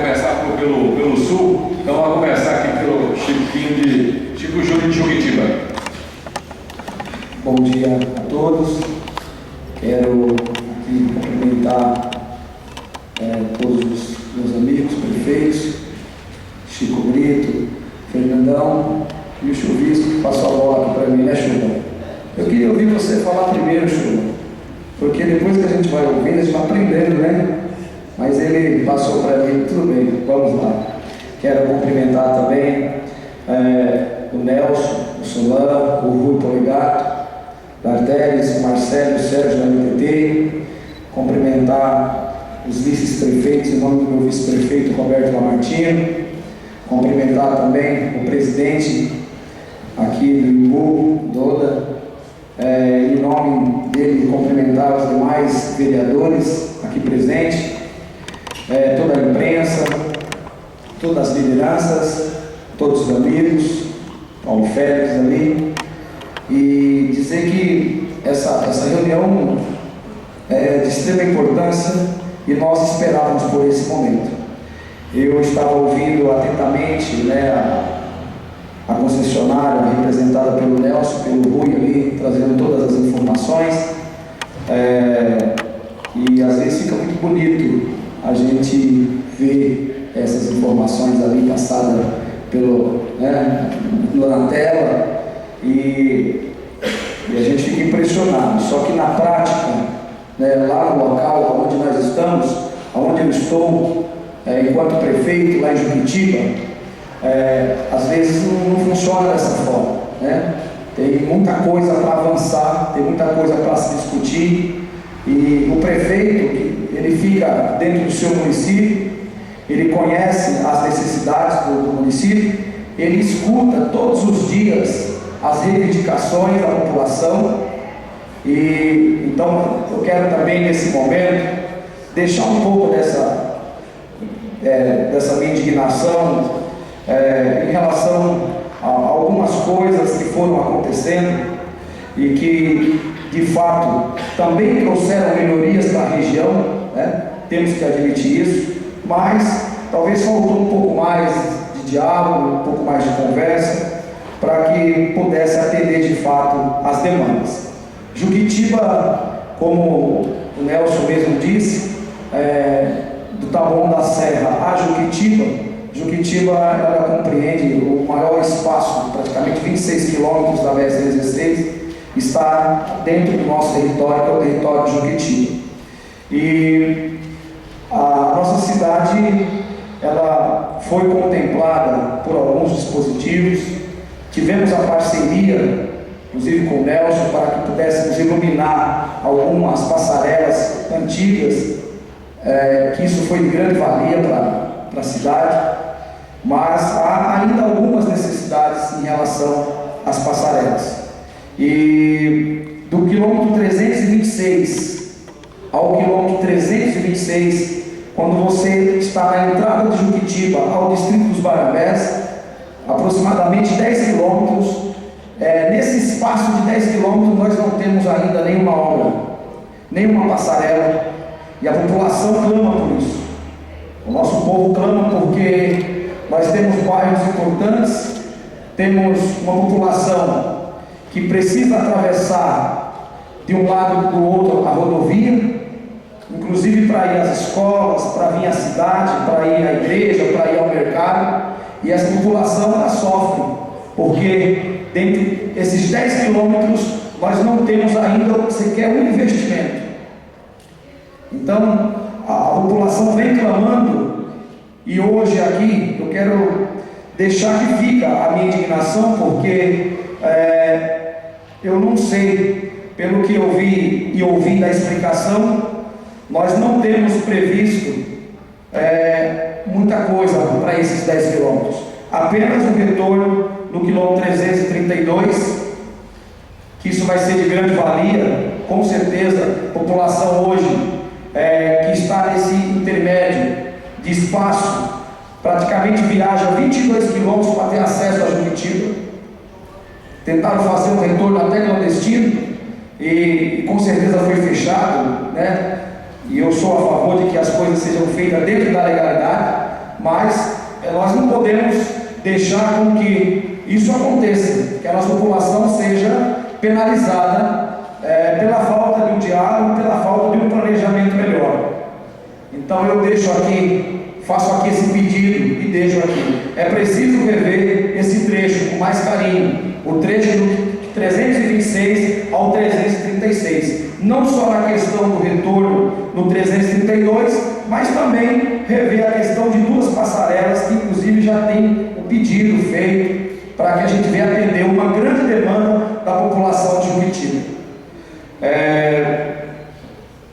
Começar pelo sul, então vamos começar aqui pelo Chico Júnior de Juquitiba. Bom dia a todos. Quero aqui cumprimentar todos os meus amigos, prefeitos, Chico Brito, Fernandão e o Chuvisco que passou a bola aqui para mim, né, Chuva? Eu queria ouvir você falar primeiro, Chuva, porque depois que a gente vai ouvindo, a gente vai aprendendo, né? Mas ele passou para mim, tudo bem, vamos lá. Quero cumprimentar também o Nelson, o Solano, o Rui Poligato, Dardelis, o Marcelo, o Sérgio da MTT, cumprimentar os vice-prefeitos, em nome do meu vice-prefeito Roberto Lamartino, cumprimentar também o presidente aqui do Imbu, Doda, em nome dele cumprimentar os demais vereadores aqui presentes, toda a imprensa, todas as lideranças, todos os amigos, Paulo Félix ali, e dizer que essa reunião é de extrema importância e nós esperávamos por esse momento. Eu estava ouvindo atentamente a concessionária representada pelo Nelson, pelo Rui ali, trazendo todas as informações, e às vezes fica muito bonito a gente ver essas informações ali passadas na tela e a gente fica impressionado. Só que na prática, lá no local onde nós estamos, onde eu estou, enquanto prefeito lá em Juquitiba, às vezes não funciona dessa forma, né? Tem muita coisa para avançar, tem muita coisa para se discutir, e o prefeito, ele fica dentro do seu município, ele conhece as necessidades do município, ele escuta todos os dias as reivindicações da população, e então eu quero também nesse momento deixar um pouco dessa minha indignação em relação a algumas coisas que foram acontecendo e que de fato também trouxeram melhorias para a região, né? Temos que admitir isso, mas talvez faltou um pouco mais de diálogo, um pouco mais de conversa, para que pudesse atender de fato as demandas. Juquitiba, como o Nelson mesmo disse, do Taboão da Serra a Juquitiba ela compreende o maior espaço, praticamente 26 quilômetros da BR-116, está dentro do nosso território, que é o território de Juquitiba. E a nossa cidade, ela foi contemplada por alguns dispositivos. Tivemos a parceria, inclusive com o Nelson, para que pudéssemos iluminar algumas passarelas antigas, que isso foi de grande valia para a cidade, mas há ainda algumas necessidades em relação às passarelas. E do quilômetro 326 ao quilômetro 326, quando você está na entrada de Juquitiba ao distrito dos Barambés, aproximadamente 10 quilômetros, nesse espaço de 10 quilômetros nós não temos ainda nenhuma obra, nenhuma passarela, e a população clama por isso. O nosso povo clama porque nós temos bairros importantes, temos uma população que precisa atravessar de um lado do outro a rodovia, inclusive para ir às escolas, para vir à cidade, para ir à igreja, para ir ao mercado, e essa população ela sofre, porque dentro desses 10 quilômetros nós não temos ainda sequer um investimento. Então a população vem clamando, e hoje aqui eu quero deixar que fica a minha indignação, porque eu não sei, pelo que eu vi e ouvi da explicação, nós não temos previsto muita coisa para esses 10 quilômetros, apenas um retorno no quilômetro 332, que isso vai ser de grande valia, com certeza. A população hoje que está nesse intermédio de espaço, praticamente viaja 22 quilômetros para ter acesso a Juquitiba. Tentaram fazer um retorno até clandestino e com certeza foi fechado, né? e eu sou a favor de que as coisas sejam feitas dentro da legalidade, mas nós não podemos deixar com que isso aconteça, que a nossa população seja penalizada pela falta de um diálogo, pela falta de um planejamento melhor. Então eu faço aqui esse pedido e deixo aqui. É preciso rever esse trecho com mais carinho, o trecho do 326 ao 336, não só na questão do retorno no 332, mas também rever a questão de duas passarelas, que inclusive já tem o pedido feito para que a gente venha atender uma grande demanda da população de Juquitiba.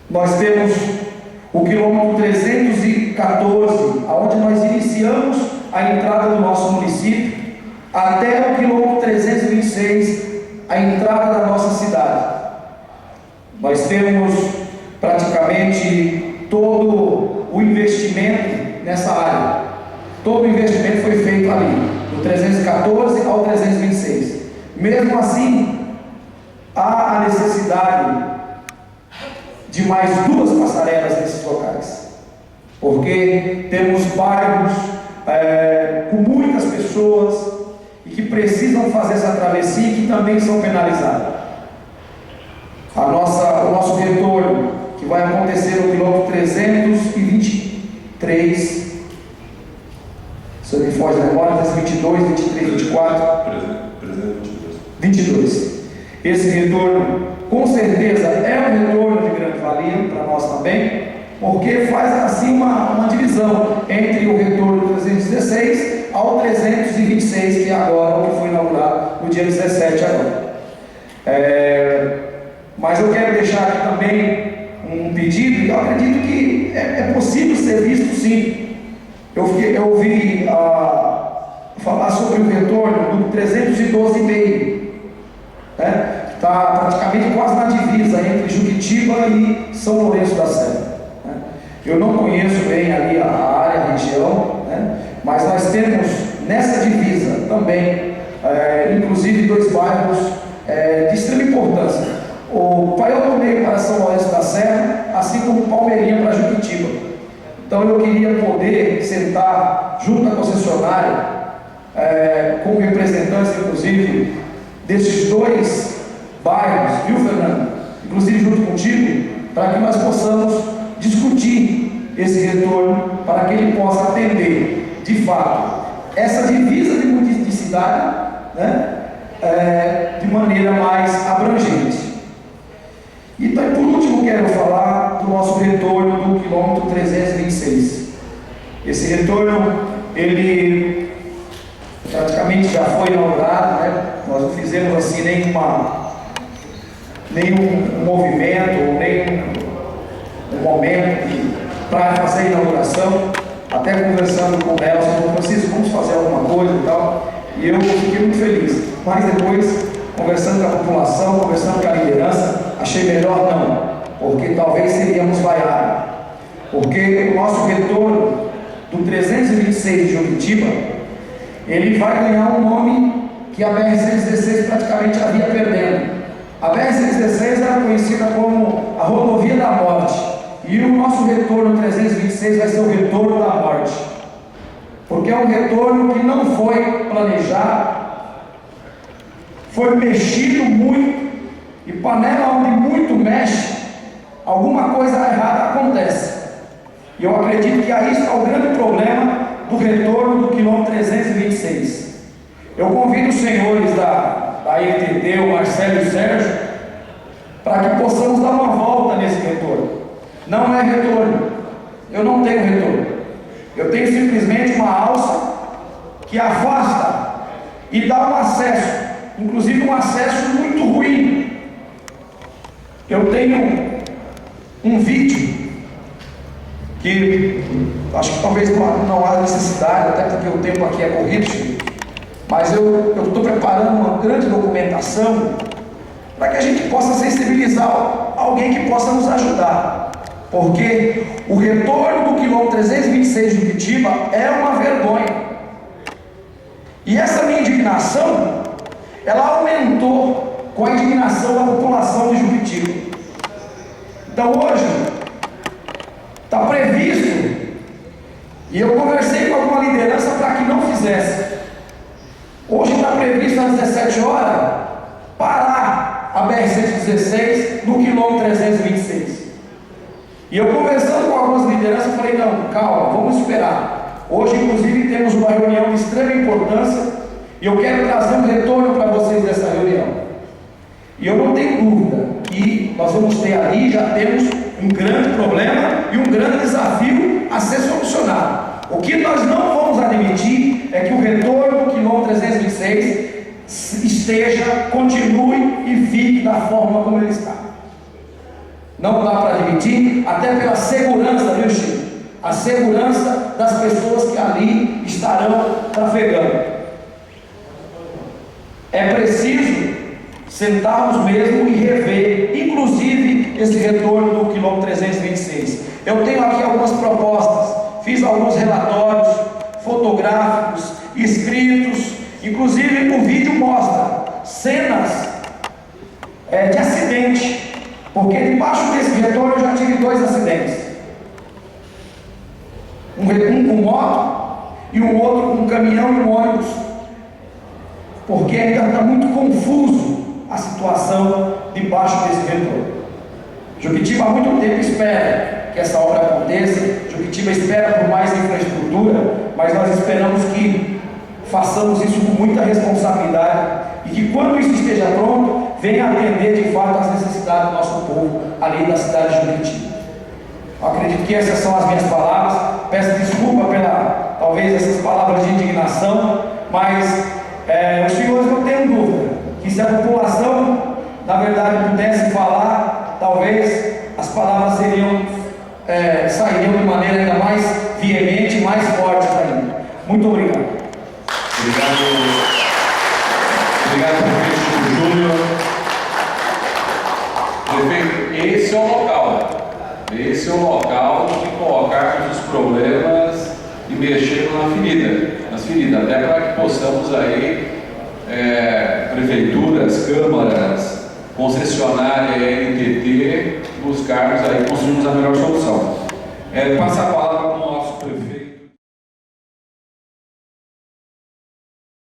Nós temos o quilômetro 314, onde nós iniciamos a entrada do nosso município, até o quilômetro 326, a entrada da nossa cidade. Nós temos praticamente todo o investimento nessa área. Todo o investimento foi feito ali, do 314 ao 326. Mesmo assim, há a necessidade de mais duas passarelas nesses locais, porque temos bairros com muitas pessoas e que precisam fazer essa travessia e que também são penalizados. O nosso retorno, que vai acontecer no quilômetro 323, se eu me foge da memória, 322, 23, 24, 22. Esse retorno, com certeza, é um retorno de grande valia para nós também, porque faz assim uma divisão entre o retorno do 316 ao 326, que é agora o que foi inaugurado no dia 17 agora. Mas eu quero deixar aqui também um pedido, e eu acredito que é possível ser visto sim. Eu ouvi falar sobre o retorno do 312,5, né? Está praticamente quase na divisa entre Juquitiba e São Lourenço da Serra, né? Eu não conheço bem ali a área, a região, né? Mas nós temos nessa divisa também, inclusive, dois bairros de extrema importância: o Paiol do Meio para São Lourenço da Serra, assim como Palmeirinha para Juquitiba. Então eu queria poder sentar junto à concessionária, com representantes, inclusive, desses dois bairros, viu, Fernando? Inclusive junto contigo, para que nós possamos discutir esse retorno, para que ele possa atender, de fato, essa divisa de cidade, né? De maneira mais abrangente. Então, por último, quero falar do nosso retorno do quilômetro 326. Esse retorno, ele praticamente já foi inaugurado, né? Nós não fizemos assim nenhum movimento, nenhum momento para fazer a inauguração. Até conversando com o Nelson, Francisco, vamos fazer alguma coisa e tal. E eu fiquei muito feliz. Mas depois, conversando com a população, conversando com a liderança, achei melhor não, porque talvez seríamos vaiados. Porque o nosso retorno do 326 de Juquitiba, ele vai ganhar um nome que a BR-116 praticamente havia perdendo. A BR-116 era conhecida como a rodovia da morte, e o nosso retorno 326 vai ser o retorno da morte, porque é um retorno que não foi planejado, foi mexido muito, e panela onde muito mexe, alguma coisa errada acontece. E eu acredito que aí está o grande problema do retorno do quilômetro 326. Eu convido os senhores da ITT, o Marcelo e o Sérgio, para que possamos dar uma volta nesse retorno. Não é retorno, eu não tenho retorno, eu tenho simplesmente uma alça que afasta e dá um acesso, inclusive um acesso muito ruim. Eu tenho um vídeo que acho que talvez não há necessidade, até porque o tempo aqui é corrido, mas eu estou preparando uma grande documentação para que a gente possa sensibilizar alguém que possa nos ajudar, porque o retorno do quilômetro 326 de Juquitiba é uma vergonha, e essa minha indignação, ela aumentou com a indignação da população de Juquitiba. Então hoje, E eu conversei com alguma liderança para que não fizesse. Hoje está previsto às 17 horas parar a BR-116 no quilômetro 326. E eu conversando com algumas lideranças, falei, não, calma, vamos esperar. Hoje, inclusive, temos uma reunião de extrema importância e eu quero trazer um retorno para vocês dessa reunião. E eu não tenho dúvida que nós vamos ter ali, já temos um grande problema e um grande desafio a ser solucionado. O que nós não vamos admitir é que o retorno do quilômetro 326 continue e fique da forma como ele está. Não dá para admitir, até pela segurança, viu, Chico? A segurança das pessoas que ali estarão trafegando. É preciso sentarmos mesmo e rever, inclusive, esse retorno do quilômetro 326. Eu tenho aqui algumas propostas, fiz alguns relatórios fotográficos, escritos, inclusive o vídeo mostra cenas de acidente, porque debaixo desse retorno eu já tive 2 acidentes. Um com moto e um outro com caminhão e um ônibus, porque ainda está muito confuso a situação debaixo desse retorno. Juquitiba há muito tempo espera que essa obra aconteça, Juquitiba espera por mais infraestrutura, mas nós esperamos que façamos isso com muita responsabilidade e que quando isso esteja pronto, venha atender de fato as necessidades do nosso povo ali da cidade de Juquitiba. Eu acredito que essas são as minhas palavras, peço desculpa pela, talvez, essas palavras de indignação, mas os senhores não tenham dúvida que se a população, na verdade, pudesse falar, talvez as palavras sairiam de maneira ainda mais veemente e mais forte ainda. Muito obrigado. Obrigado, prefeito Júnior. Prefeito, esse é o local. Esse é o local de colocarmos os problemas e mexermos nas feridas, até para que possamos aí, prefeituras, câmaras, concessionária e NTT, buscarmos aí, construirmos a melhor solução. Passa a palavra